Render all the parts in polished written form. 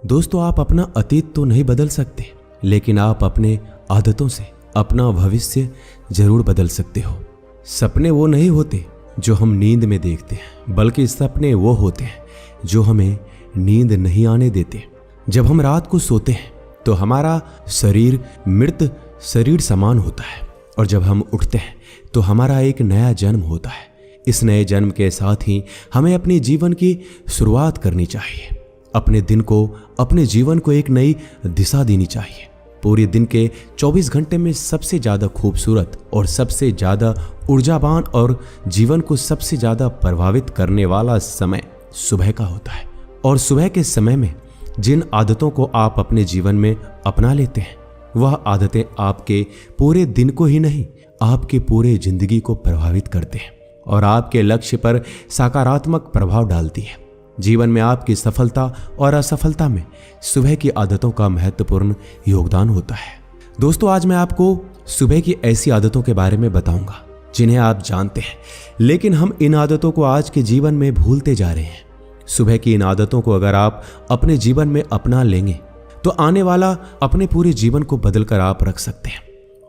दोस्तों, आप अपना अतीत तो नहीं बदल सकते, लेकिन आप अपने आदतों से अपना भविष्य जरूर बदल सकते हो। सपने वो नहीं होते जो हम नींद में देखते हैं, बल्कि सपने वो होते हैं जो हमें नींद नहीं आने देते। जब हम रात को सोते हैं तो हमारा शरीर मृत शरीर समान होता है, और जब हम उठते हैं तो हमारा एक नया जन्म होता है। इस नए जन्म के साथ ही हमें अपने जीवन की शुरुआत करनी चाहिए। अपने दिन को, अपने जीवन को एक नई दिशा देनी चाहिए। पूरे दिन के 24 घंटे में सबसे ज़्यादा खूबसूरत और सबसे ज़्यादा ऊर्जावान और जीवन को सबसे ज़्यादा प्रभावित करने वाला समय सुबह का होता है। और सुबह के समय में जिन आदतों को आप अपने जीवन में अपना लेते हैं, वह आदतें आपके पूरे दिन को ही नहीं, आपके पूरे जिंदगी को प्रभावित करते हैं और आपके लक्ष्य पर सकारात्मक प्रभाव डालती है। जीवन में आपकी सफलता और असफलता में सुबह की आदतों का महत्वपूर्ण योगदान होता है। दोस्तों, आज मैं आपको सुबह की ऐसी आदतों के बारे में बताऊंगा जिन्हें आप जानते हैं, लेकिन हम इन आदतों को आज के जीवन में भूलते जा रहे हैं। सुबह की इन आदतों को अगर आप अपने जीवन में अपना लेंगे तो आने वाला अपने पूरे जीवन को बदल कर आप रख सकते हैं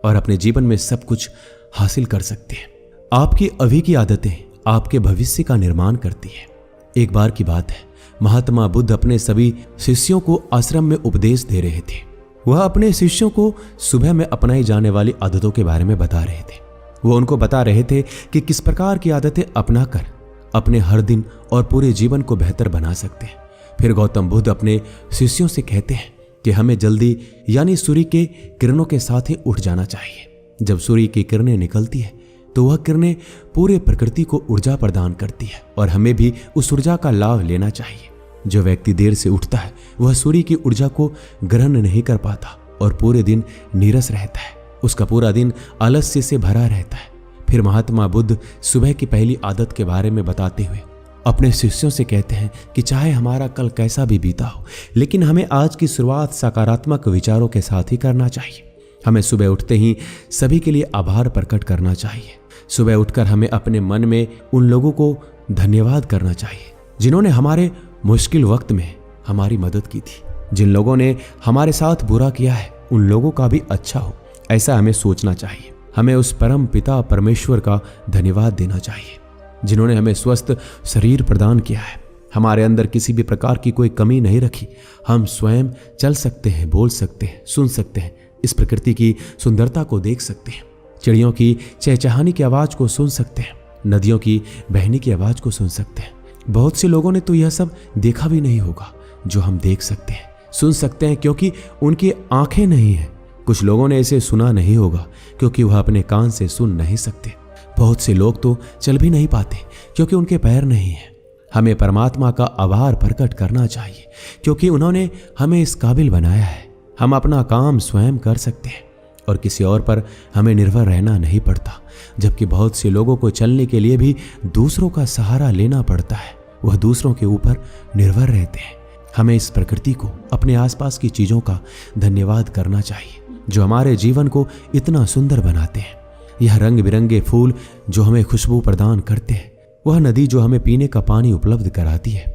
और अपने जीवन में सब कुछ हासिल कर सकते हैं। आपकी अभी की आदतें आपके भविष्य का निर्माण करती है। एक बार की बात है, महात्मा बुद्ध अपने सभी शिष्यों को आश्रम में उपदेश दे रहे थे। वह अपने शिष्यों को सुबह में अपनाई जाने वाली आदतों के बारे में बता रहे थे। वो उनको बता रहे थे कि किस प्रकार की आदतें अपनाकर अपने हर दिन और पूरे जीवन को बेहतर बना सकते हैं। फिर गौतम बुद्ध अपने शिष्यों से कहते हैं कि हमें जल्दी यानी सूर्य के किरणों के साथ ही उठ जाना चाहिए। जब सूर्य की किरणें निकलती है तो वह किरणें पूरे प्रकृति को ऊर्जा प्रदान करती है और हमें भी उस ऊर्जा का लाभ लेना चाहिए। जो व्यक्ति देर से उठता है वह सूर्य की ऊर्जा को ग्रहण नहीं कर पाता और पूरे दिन नीरस रहता है। उसका पूरा दिन आलस्य से भरा रहता है। फिर महात्मा बुद्ध सुबह की पहली आदत के बारे में बताते हुए अपने शिष्यों से कहते हैं कि चाहे हमारा कल कैसा भी बीता हो, लेकिन हमें आज की शुरुआत सकारात्मक विचारों के साथ ही करना चाहिए। हमें सुबह उठते ही सभी के लिए आभार प्रकट करना चाहिए। सुबह उठकर हमें अपने मन में उन लोगों को धन्यवाद करना चाहिए जिन्होंने हमारे मुश्किल वक्त में हमारी मदद की थी। जिन लोगों ने हमारे साथ बुरा किया है उन लोगों का भी अच्छा हो, ऐसा हमें सोचना चाहिए। हमें उस परम पिता परमेश्वर का धन्यवाद देना चाहिए जिन्होंने हमें स्वस्थ शरीर प्रदान किया है। हमारे अंदर किसी भी प्रकार की कोई कमी नहीं रखी। हम स्वयं चल सकते हैं, बोल सकते हैं, सुन सकते हैं, इस प्रकृति की सुंदरता को देख सकते हैं, चिड़ियों की चहचहाने की आवाज़ को सुन सकते हैं, नदियों की बहने की आवाज़ को सुन सकते हैं। बहुत से लोगों ने तो यह सब देखा भी नहीं होगा जो हम देख सकते हैं, सुन सकते हैं, क्योंकि उनकी आंखें नहीं हैं। कुछ लोगों ने इसे सुना नहीं होगा क्योंकि वह अपने कान से सुन नहीं सकते। बहुत से लोग तो चल भी नहीं पाते क्योंकि उनके पैर नहीं हैं। हमें परमात्मा का आभार प्रकट करना चाहिए क्योंकि उन्होंने हमें इस काबिल बनाया है। हम अपना काम स्वयं कर सकते हैं और किसी और पर हमें निर्भर रहना नहीं पड़ता। जबकि बहुत से लोगों को चलने के लिए भी दूसरों का सहारा लेना पड़ता है, वह दूसरों के ऊपर निर्भर रहते हैं। हमें इस प्रकृति को, अपने आसपास की चीज़ों का धन्यवाद करना चाहिए जो हमारे जीवन को इतना सुंदर बनाते हैं। यह रंग बिरंगे फूल जो हमें खुशबू प्रदान करते हैं, वह नदी जो हमें पीने का पानी उपलब्ध कराती है,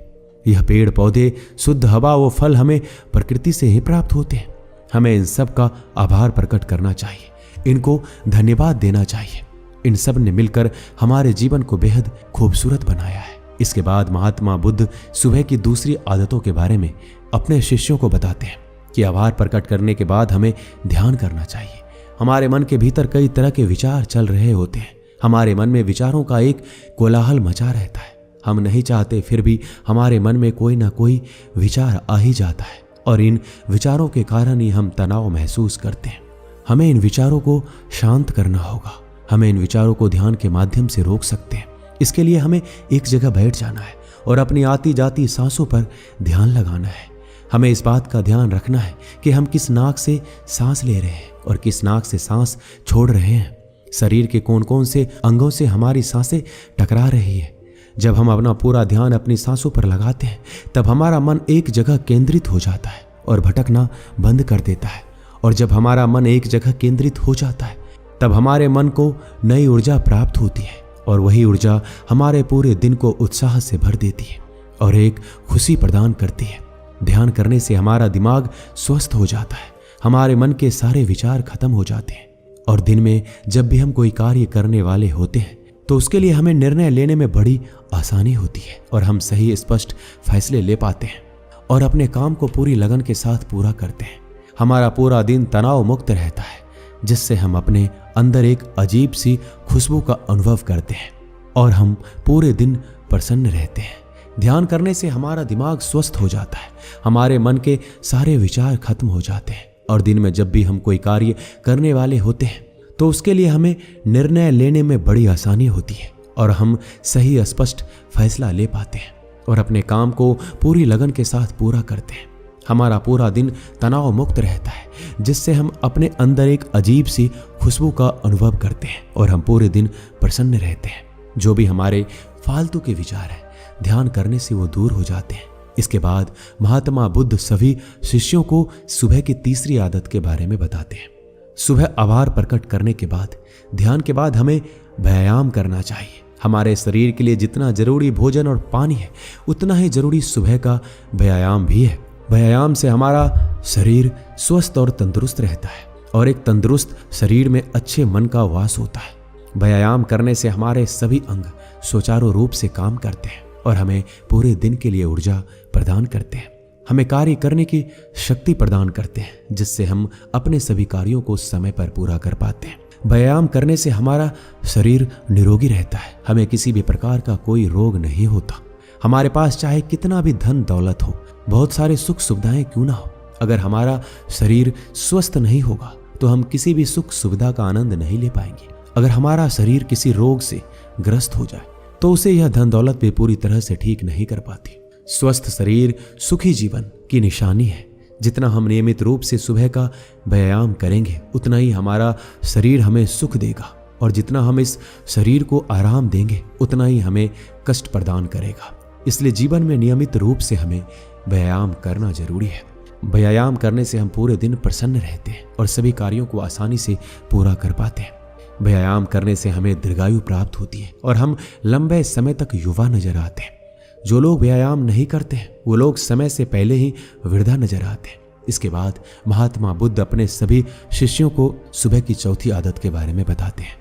यह पेड़ पौधे, शुद्ध हवा, वो फल हमें प्रकृति से ही प्राप्त होते हैं। हमें इन सब का आभार प्रकट करना चाहिए, इनको धन्यवाद देना चाहिए। इन सब ने मिलकर हमारे जीवन को बेहद खूबसूरत बनाया है। इसके बाद महात्मा बुद्ध सुबह की दूसरी आदतों के बारे में अपने शिष्यों को बताते हैं कि आभार प्रकट करने के बाद हमें ध्यान करना चाहिए। हमारे मन के भीतर कई तरह के विचार चल रहे होते हैं। हमारे मन में विचारों का एक कोलाहल मचा रहता है। हम नहीं चाहते फिर भी हमारे मन में कोई ना कोई विचार आ ही जाता है और इन विचारों के कारण ही हम तनाव महसूस करते हैं। हमें इन विचारों को शांत करना होगा। हमें इन विचारों को ध्यान के माध्यम से रोक सकते हैं। इसके लिए हमें एक जगह बैठ जाना है और अपनी आती जाती सांसों पर ध्यान लगाना है। हमें इस बात का ध्यान रखना है कि हम किस नाक से सांस ले रहे हैं और किस नाक से सांस छोड़ रहे हैं। शरीर के कौन कौन से अंगों से हमारी सांसें टकरा रही है। जब हम अपना पूरा ध्यान अपनी सांसों पर लगाते हैं तब हमारा मन एक जगह केंद्रित हो जाता है और भटकना बंद कर देता है। और जब हमारा मन एक जगह केंद्रित हो जाता है तब हमारे मन को नई ऊर्जा प्राप्त होती है और वही ऊर्जा हमारे पूरे दिन को उत्साह से भर देती है और एक खुशी प्रदान करती है। ध्यान करने से हमारा दिमाग स्वस्थ हो जाता है, हमारे मन के सारे विचार खत्म हो जाते हैं। और दिन में जब भी हम कोई कार्य करने वाले होते हैं तो उसके लिए हमें निर्णय लेने में बड़ी आसानी होती है और हम सही स्पष्ट फैसले ले पाते हैं और अपने काम को पूरी लगन के साथ पूरा करते हैं। हमारा पूरा दिन तनाव मुक्त रहता है, जिससे हम अपने अंदर एक अजीब सी खुशबू का अनुभव करते हैं और हम पूरे दिन प्रसन्न रहते हैं। ध्यान करने से हमारा दिमाग स्वस्थ हो जाता है, हमारे मन के सारे विचार खत्म हो जाते हैं और दिन में जब भी हम कोई कार्य करने वाले होते हैं तो उसके लिए हमें निर्णय लेने में बड़ी आसानी होती है और हम सही स्पष्ट फैसला ले पाते हैं और अपने काम को पूरी लगन के साथ पूरा करते हैं। हमारा पूरा दिन तनाव मुक्त रहता है, जिससे हम अपने अंदर एक अजीब सी खुशबू का अनुभव करते हैं और हम पूरे दिन प्रसन्न रहते हैं। जो भी हमारे फालतू के विचार हैं, ध्यान करने से वो दूर हो जाते हैं। इसके बाद महात्मा बुद्ध सभी शिष्यों को सुबह की तीसरी आदत के बारे में बताते हैं। सुबह आभार प्रकट करने के बाद, ध्यान के बाद हमें व्यायाम करना चाहिए। हमारे शरीर के लिए जितना जरूरी भोजन और पानी है, उतना ही जरूरी सुबह का व्यायाम भी है। व्यायाम से हमारा शरीर स्वस्थ और तंदुरुस्त रहता है और एक तंदुरुस्त शरीर में अच्छे मन का वास होता है। व्यायाम करने से हमारे सभी अंग सुचारू रूप से काम करते हैं और हमें पूरे दिन के लिए ऊर्जा प्रदान करते हैं। हमें कार्य करने की शक्ति प्रदान करते हैं, जिससे हम अपने सभी कार्यों को समय पर पूरा कर पाते हैं। व्यायाम करने से हमारा शरीर निरोगी रहता है, हमें किसी भी प्रकार का कोई रोग नहीं होता। हमारे पास चाहे कितना भी धन दौलत हो, बहुत सारे सुख सुविधाएं क्यों ना हो, अगर हमारा शरीर स्वस्थ नहीं होगा तो हम किसी भी सुख सुविधा का आनंद नहीं ले पाएंगे। अगर हमारा शरीर किसी रोग से ग्रस्त हो जाए तो उसे यह धन दौलत भी पूरी तरह से ठीक नहीं कर पाती। स्वस्थ शरीर सुखी जीवन की निशानी है। जितना हम नियमित रूप से सुबह का व्यायाम करेंगे, उतना ही हमारा शरीर हमें सुख देगा और जितना हम इस शरीर को आराम देंगे, उतना ही हमें कष्ट प्रदान करेगा। इसलिए जीवन में नियमित रूप से हमें व्यायाम करना जरूरी है। व्यायाम करने से हम पूरे दिन प्रसन्न रहते हैं और सभी कार्यों को आसानी से पूरा कर पाते हैं। व्यायाम करने से हमें दीर्घायु प्राप्त होती है और हम लंबे समय तक युवा नजर आते हैं। जो लोग व्यायाम नहीं करते हैं, वो लोग समय से पहले ही वृद्धा नजर आते हैं। इसके बाद महात्मा बुद्ध अपने सभी शिष्यों को सुबह की चौथी आदत के बारे में बताते हैं।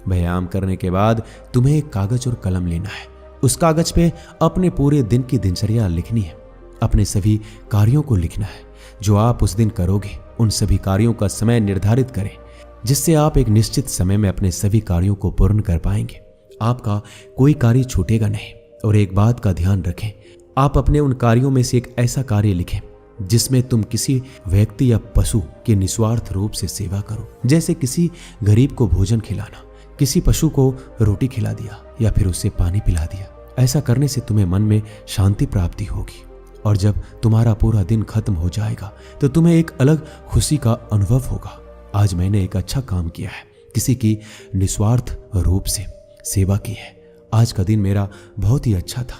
व्यायाम करने के बाद तुम्हें एक कागज और कलम लेना है। उस कागज पे अपने पूरे दिन की दिनचर्या लिखनी है। अपने सभी कार्यों को लिखना है जो आप उस दिन करोगे। उन सभी कार्यों का समय निर्धारित करें, जिससे आप एक निश्चित समय में अपने सभी कार्यों को पूर्ण कर पाएंगे। आपका कोई कार्य छूटेगा नहीं। और एक बात का ध्यान रखें, आप अपने उन कार्यों में से एक ऐसा कार्य लिखें जिसमें तुम किसी व्यक्ति या पशु की निस्वार्थ रूप से सेवा करो, जैसे किसी गरीब को भोजन खिलाना, किसी पशु को रोटी खिला दिया या फिर उसे पानी पिला दिया। ऐसा करने से तुम्हें मन में शांति प्राप्ति होगी और जब तुम्हारा पूरा दिन खत्म हो जाएगा तो तुम्हें एक अलग खुशी का अनुभव होगा। आज मैंने एक अच्छा काम किया है, किसी की निस्वार्थ रूप से सेवा की है। आज का दिन मेरा बहुत ही अच्छा था,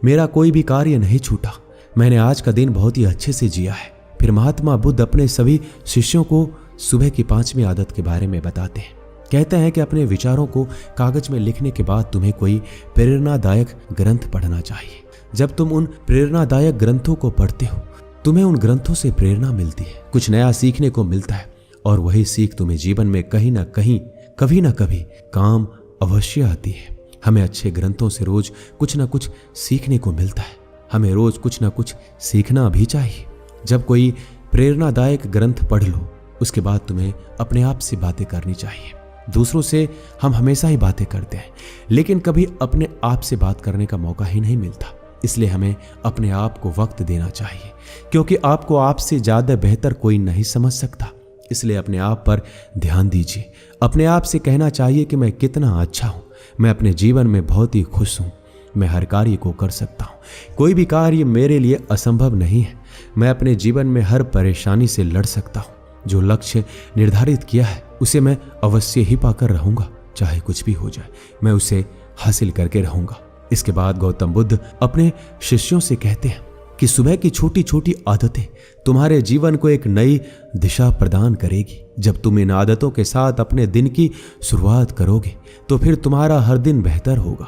मेरा कोई भी कार्य नहीं छूटा, मैंने आज का दिन बहुत ही अच्छे से जिया है। फिर महात्मा बुद्ध अपने सभी शिष्यों को सुबह की 5वीं आदत के बारे में बताते हैं। कहते हैं कि अपने विचारों को कागज में लिखने के बाद तुम्हें कोई प्रेरणादायक ग्रंथ पढ़ना चाहिए। जब तुम उन प्रेरणादायक ग्रंथों को पढ़ते हो, तुम्हें उन ग्रंथों से प्रेरणा मिलती है, कुछ नया सीखने को मिलता है और वही सीख तुम्हें जीवन में कहीं ना कहीं, कभी ना कभी काम अवश्य आती है। हमें अच्छे ग्रंथों से रोज कुछ ना कुछ सीखने को मिलता है। हमें रोज कुछ ना कुछ सीखना भी चाहिए। जब कोई प्रेरणादायक ग्रंथ पढ़ लो, उसके बाद तुम्हें अपने आप से बातें करनी चाहिए। दूसरों से हम हमेशा ही बातें करते हैं, लेकिन कभी अपने आप से बात करने का मौका ही नहीं मिलता। इसलिए हमें अपने आप को वक्त देना चाहिए, क्योंकि आपको आपसे ज्यादा बेहतर कोई नहीं समझ सकता। इसलिए अपने आप पर ध्यान दीजिए। अपने आप से कहना चाहिए कि मैं कितना अच्छा हूं, मैं अपने जीवन में बहुत ही खुश हूं, मैं हर कार्य को कर सकता हूं, कोई भी कार्य मेरे लिए असंभव नहीं है, मैं अपने जीवन में हर परेशानी से लड़ सकता हूं, जो लक्ष्य निर्धारित किया है उसे मैं अवश्य ही पाकर रहूंगा, चाहे कुछ भी हो जाए मैं उसे हासिल करके रहूंगा। इसके बाद गौतम बुद्ध अपने शिष्यों से कहते हैं कि सुबह की छोटी छोटी आदतें तुम्हारे जीवन को एक नई दिशा प्रदान करेगी। जब तुम इन आदतों के साथ अपने दिन की शुरुआत करोगे तो फिर तुम्हारा हर दिन बेहतर होगा।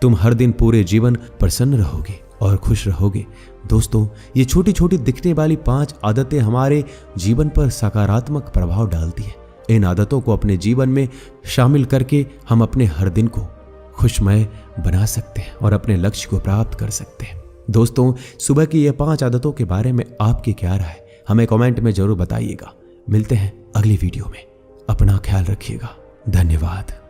तुम हर दिन पूरे जीवन प्रसन्न रहोगे और खुश रहोगे। दोस्तों, ये छोटी छोटी दिखने वाली 5 आदतें हमारे जीवन पर सकारात्मक प्रभाव डालती हैं। इन आदतों को अपने जीवन में शामिल करके हम अपने हर दिन को खुशमय बना सकते हैं और अपने लक्ष्य को प्राप्त कर सकते हैं। दोस्तों, सुबह की ये 5 आदतों के बारे में आपकी क्या राय, हमें कमेंट में जरूर बताइएगा। मिलते हैं अगली वीडियो में। अपना ख्याल रखिएगा। धन्यवाद।